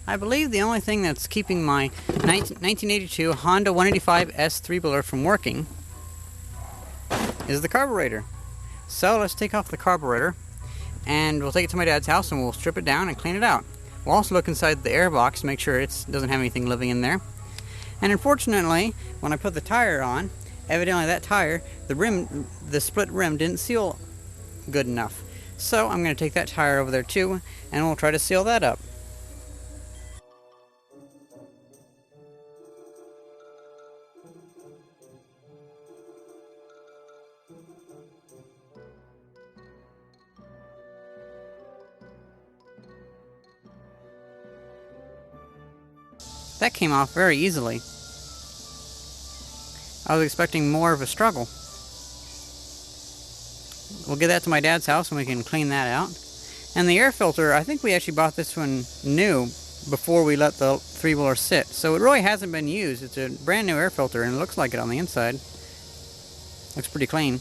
I believe the only thing that's keeping my 1982 Honda 185s 3-wheeler from working is the carburetor. So let's take off the carburetor and we'll take it to my dad's house and we'll strip it down and clean it out. We'll also look inside the air box to make sure it doesn't have anything living in there. And unfortunately, when I put the tire on, evidently that tire, the split rim didn't seal good enough. So I'm going to take that tire over there too and we'll try to seal that up. That came off very easily. I was expecting more of a struggle. We'll get that to my dad's house and we can clean that out. And the air filter, I think we actually bought this one new before we let the 3-wheeler sit. So it really hasn't been used. It's a brand new air filter and it looks like it on the inside. Looks pretty clean.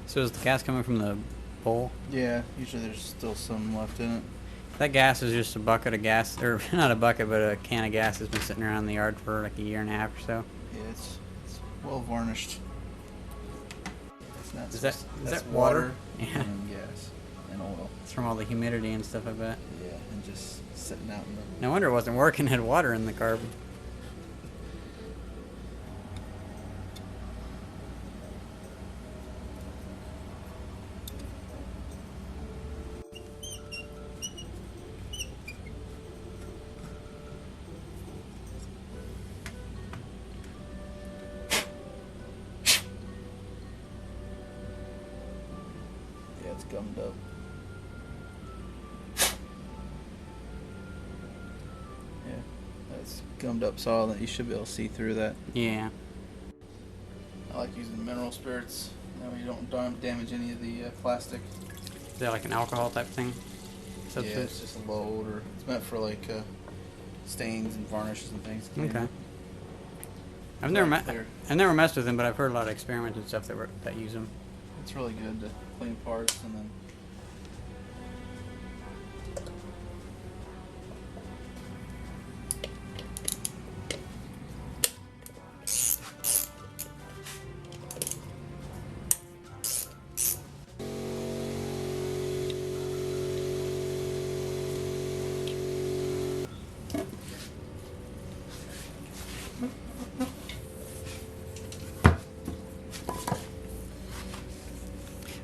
So is the gas coming from the bowl? Yeah, usually there's still some left in it. That gas is just a bucket of gas, or not a bucket, but a can of gas that's been sitting around the yard for like a year and a half or so. Yeah, it's well varnished. Is that water? Yeah. And gas and oil. It's from all the humidity and stuff, I bet. Yeah, and just sitting out in the... No wonder it wasn't working. It had water in the carb. Yeah, it's gummed up. Yeah, that's gummed up solid. You should be able to see through that. Yeah. I like using mineral spirits. That way you don't damage any of the plastic. Is that like an alcohol type thing? Yeah, it's just a low odor. It's meant for like stains and varnishes and things. Okay. I've never messed with them, but I've heard a lot of experiments and stuff that use them. It's really good to clean parts and then.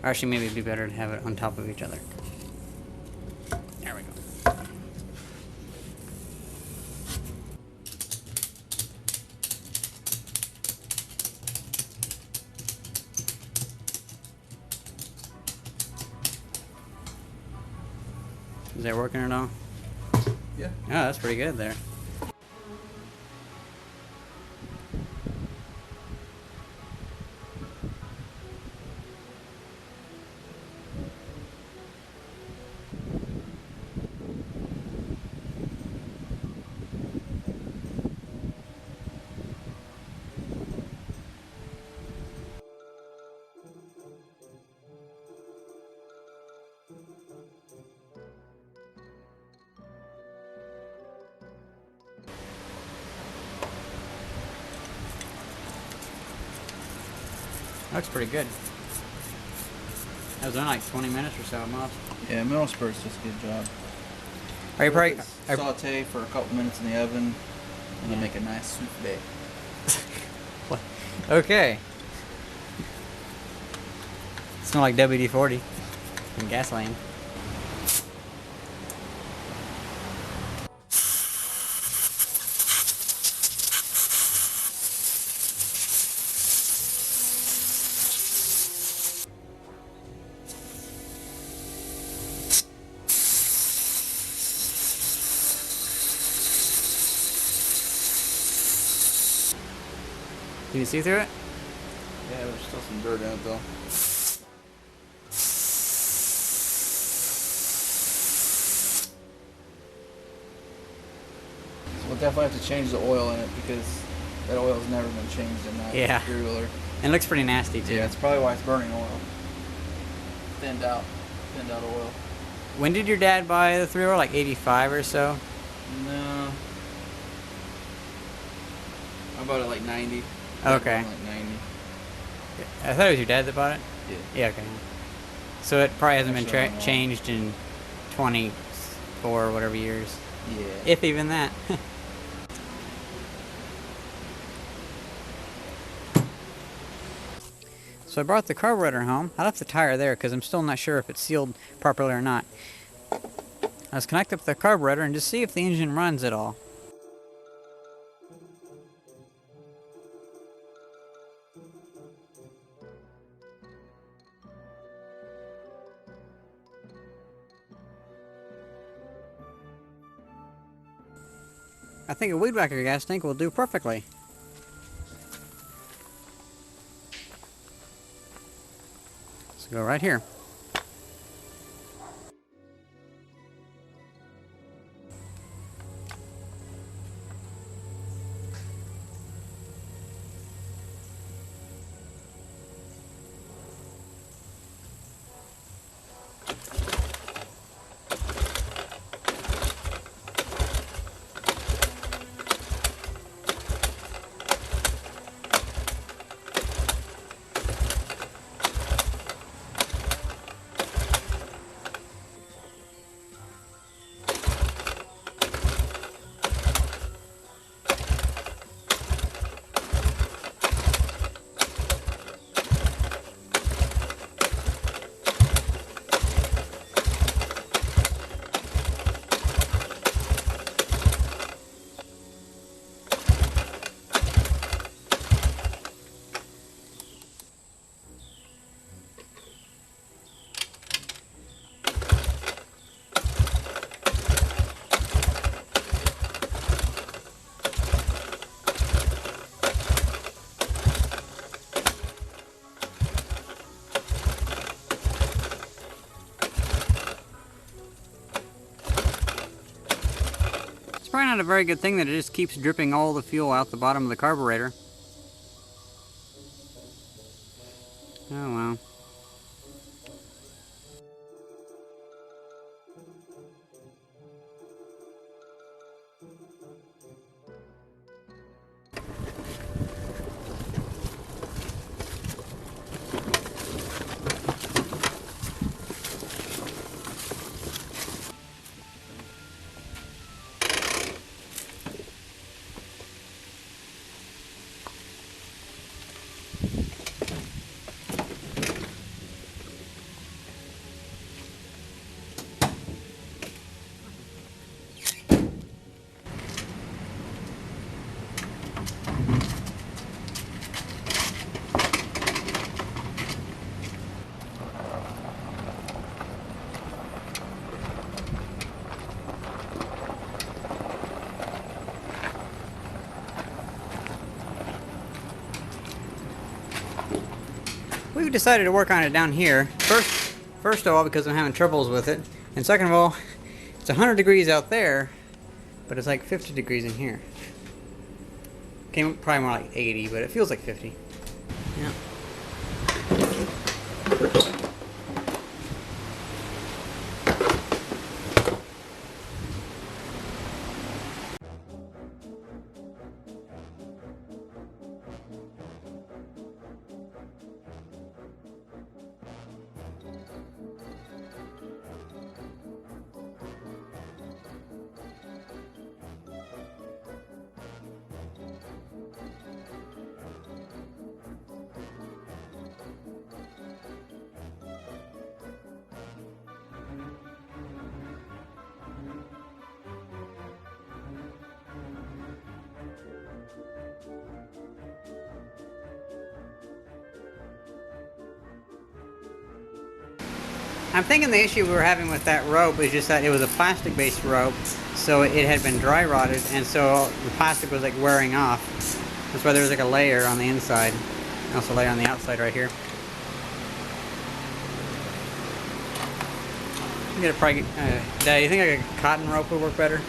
Or actually, maybe it'd be better to have it on top of each other. There we go. Is that working at all? Yeah. Oh, that's pretty good there. Looks pretty good. That was only like 20 minutes or so at most. Yeah, mineral spirits does a good job. Are you probably saute for a couple minutes in the oven, and then make a nice souffle. Okay. Smell like WD-40 and gasoline. Can you see through it? Yeah, there's still some dirt in it though. So we'll definitely have to change the oil in it because that oil's never been changed in that three-wheeler. And it looks pretty nasty too. Yeah, it's probably why it's burning oil. Thinned out oil. When did your dad buy the three-wheeler? Like 85 or so? No. I bought it like 90. Okay. Like 90. I thought it was your dad that bought it? Yeah. Yeah, okay. So it probably hasn't been changed in 24 or whatever years. Yeah. If even that. So I brought the carburetor home. I left the tire there because I'm still not sure if it's sealed properly or not. Let's connect up the carburetor and just see if the engine runs at all. I think a weed whacker gas tank will do perfectly. So go right here. Probably not a very good thing that it just keeps dripping all the fuel out the bottom of the carburetor. Oh well. We've decided to work on it down here. First of all, because I'm having troubles with it. And second of all, it's 100 degrees out there, but it's like 50 degrees in here. Probably more like 80, but it feels like 50. Yeah. I'm thinking the issue we were having with that rope is just that it was a plastic-based rope, so it had been dry rotted, and so the plastic was like wearing off. That's why there's like a layer on the inside. Also a layer on the outside right here. I'm gonna probably Dad, you think like a cotton rope would work better?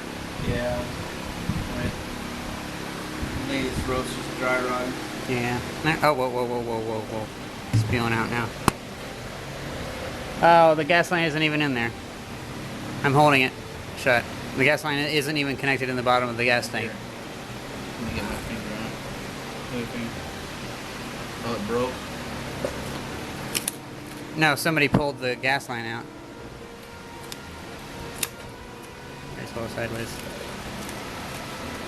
Yeah. Right. Latest rope's just a dry rod. Yeah. Oh, whoa. It's spewing out now. Oh, the gas line isn't even in there. I'm holding it shut. The gas line isn't even connected in the bottom of the gas tank. Here. Let me get my finger on it. Finger. Oh, it broke? No, somebody pulled the gas line out. It's all sideways.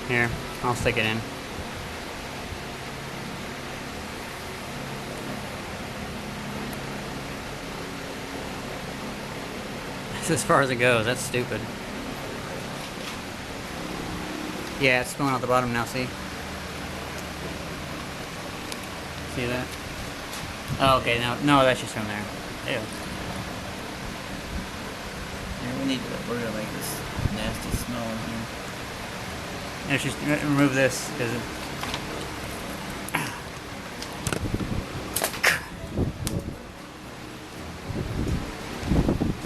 Here, I'll stick it in. That's as far as it goes. That's stupid. Yeah, it's spilling out the bottom now, see? See that? Oh, okay, no, that's just from there. Ew. Yeah, we're gonna make this nasty smell in here. Let's just remove this, because it...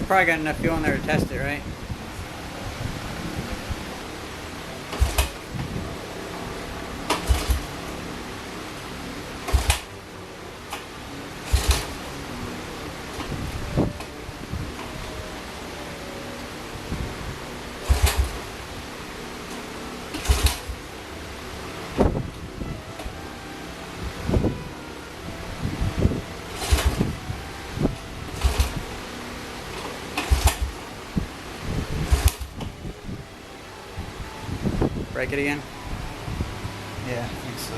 Probably got enough fuel in there to test it, right? Break it again? Yeah, I think so.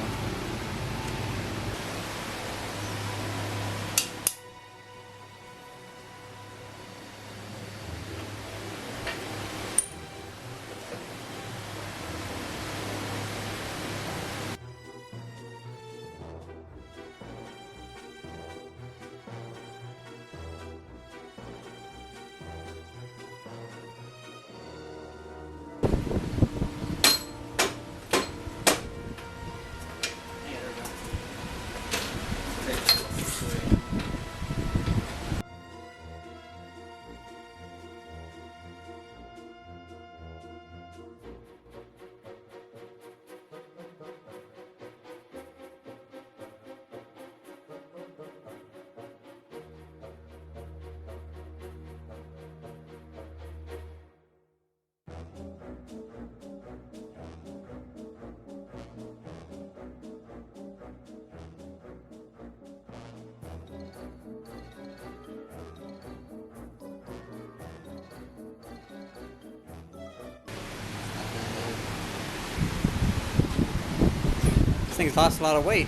This thing's lost a lot of weight.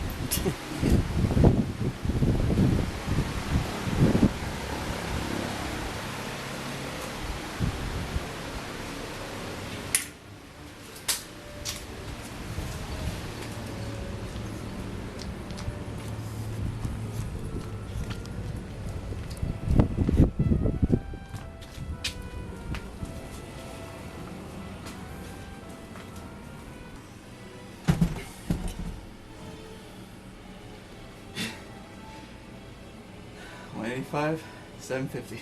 $185, $750.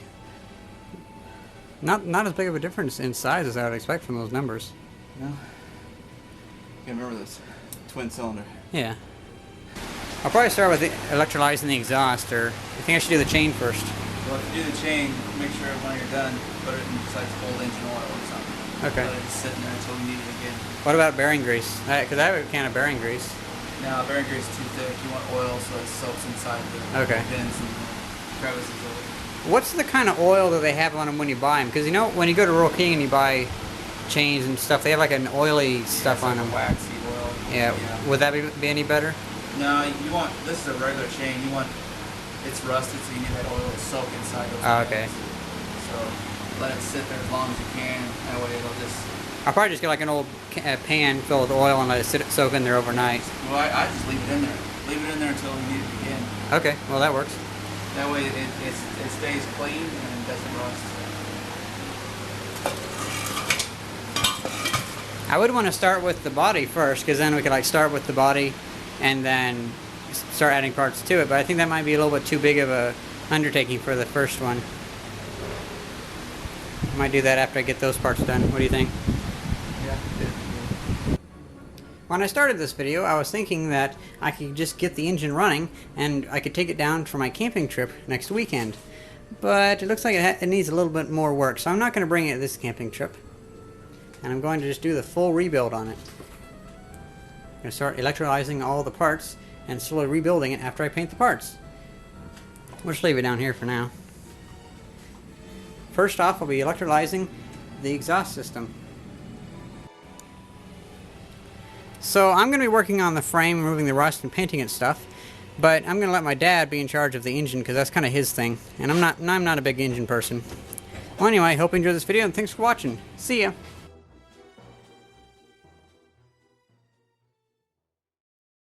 Not as big of a difference in size as I would expect from those numbers. No. Can't remember this. Twin cylinder. Yeah. I'll probably start with electrolyzing the exhaust, or I think I should do the chain first. Well, if you do the chain, make sure when you're done, put it inside cold engine oil or something. Okay. Let it sit in there until we need it again. What about bearing grease? Because I have a can of bearing grease. Now, bearing grease is too thick. You want oil so it soaks inside the vents and crevices of it. What's the kind of oil that they have on them when you buy them? Because you know, when you go to Rural King and you buy chains and stuff, they have like an oily stuff on them. Waxy oil. Yeah. Would that be any better? No, you want, this is a regular chain. You want, it's rusted, so you need that oil to soak inside those okay. vents. So let it sit there as long as you can. That way it'll just... I'll probably just get like an old pan filled with oil and let it soak in there overnight. Well, I just leave it in there. Leave it in there until we need it again. Okay, well that works. That way it stays clean and doesn't rust. I would want to start with the body first, because then we could like start with the body and then start adding parts to it. But I think that might be a little bit too big of a undertaking for the first one. I might do that after I get those parts done. What do you think? Yeah. When I started this video, I was thinking that I could just get the engine running and I could take it down for my camping trip next weekend. But it looks like it needs a little bit more work, so I'm not going to bring it this camping trip. And I'm going to just do the full rebuild on it. I'm going to start electrolyzing all the parts and slowly rebuilding it after I paint the parts. We'll just leave it down here for now. First off, I'll be electrolyzing the exhaust system. So I'm going to be working on the frame, removing the rust and painting it stuff, but I'm going to let my dad be in charge of the engine because that's kind of his thing, and I'm not a big engine person. Well, anyway, hope you enjoyed this video and thanks for watching. See ya!